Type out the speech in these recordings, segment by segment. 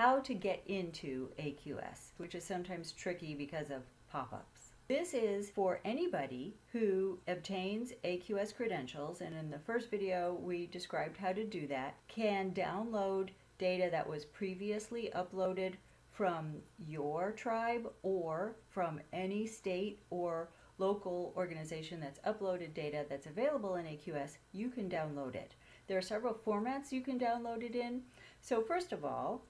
how to get into AQS, which is sometimes tricky because of pop-ups. This is for anybody who obtains AQS credentials, and in the first video we described how to do that, can download data that was previously uploaded from your tribe or from any state or local organization that's uploaded data that's available in AQS. You can download it. There are several formats you can download it in. So first of all,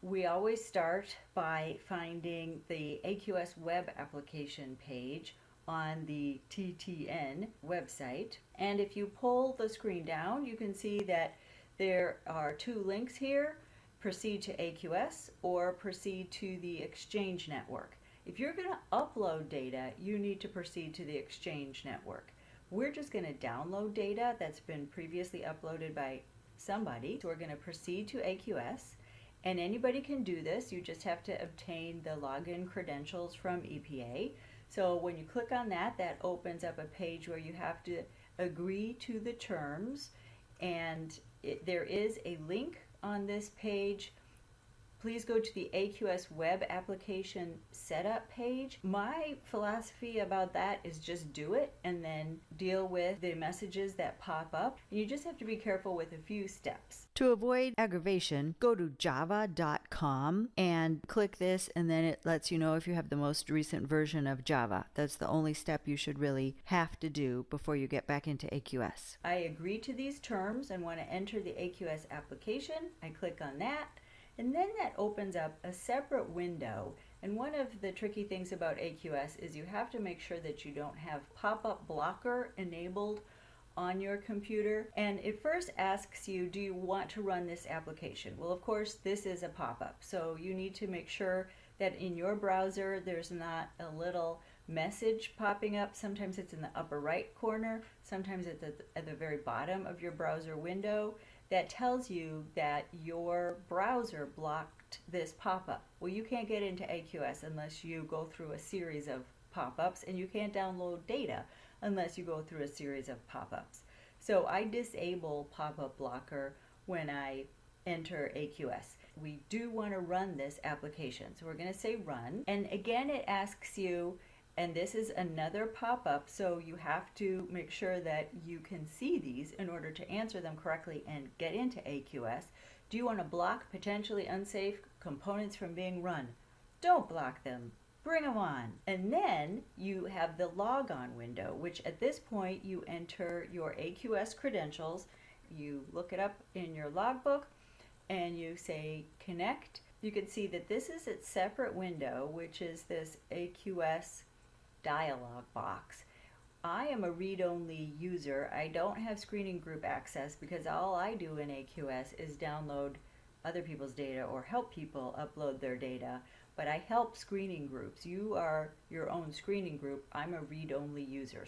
we always start by finding the AQS web application page on the TTN website. And if you pull the screen down, you can see that there are two links here: proceed to AQS or proceed to the Exchange network. If you're going to upload data, you need to proceed to the Exchange network. We're just going to download data that's been previously uploaded by somebody. So we're going to proceed to AQS, and anybody can do this. You just have to obtain the login credentials from EPA. So when you click on that, that opens up a page where you have to agree to the terms, and there is a link on this page. Please go to the AQS web application setup page. My philosophy about that is just do it and then deal with the messages that pop up. And you just have to be careful with a few steps. To avoid aggravation, go to java.com and click this, and then it lets you know if you have the most recent version of Java. That's the only step you should really have to do before you get back into AQS. I agree to these terms and want to enter the AQS application. I click on that. And then that opens up a separate window. And one of the tricky things about AQS is you have to make sure that you don't have pop-up blocker enabled on your computer. And it first asks you, do you want to run this application? Well, of course, this is a pop-up. So you need to make sure that in your browser there's not a little message popping up. Sometimes it's in the upper right corner. Sometimes it's at the very bottom of your browser window. That tells you that your browser blocked this pop-up. Well, you can't get into AQS unless you go through a series of pop-ups, and you can't download data unless you go through a series of pop-ups. So I disable pop-up blocker when I enter AQS. We do want to run this application, so we're going to say run, and again it asks you, and this is another pop-up, so you have to make sure that you can see these in order to answer them correctly and get into AQS. Do you want to block potentially unsafe components from being run? Don't block them. Bring them on. And then you have the logon window, which at this point you enter your AQS credentials. You look it up in your logbook and you say connect. You can see that this is its separate window, which is this AQS dialog box. I am a read-only user. I don't have screening group access because all I do in AQS is download other people's data or help people upload their data, but I help screening groups. You are your own screening group. I'm a read-only user.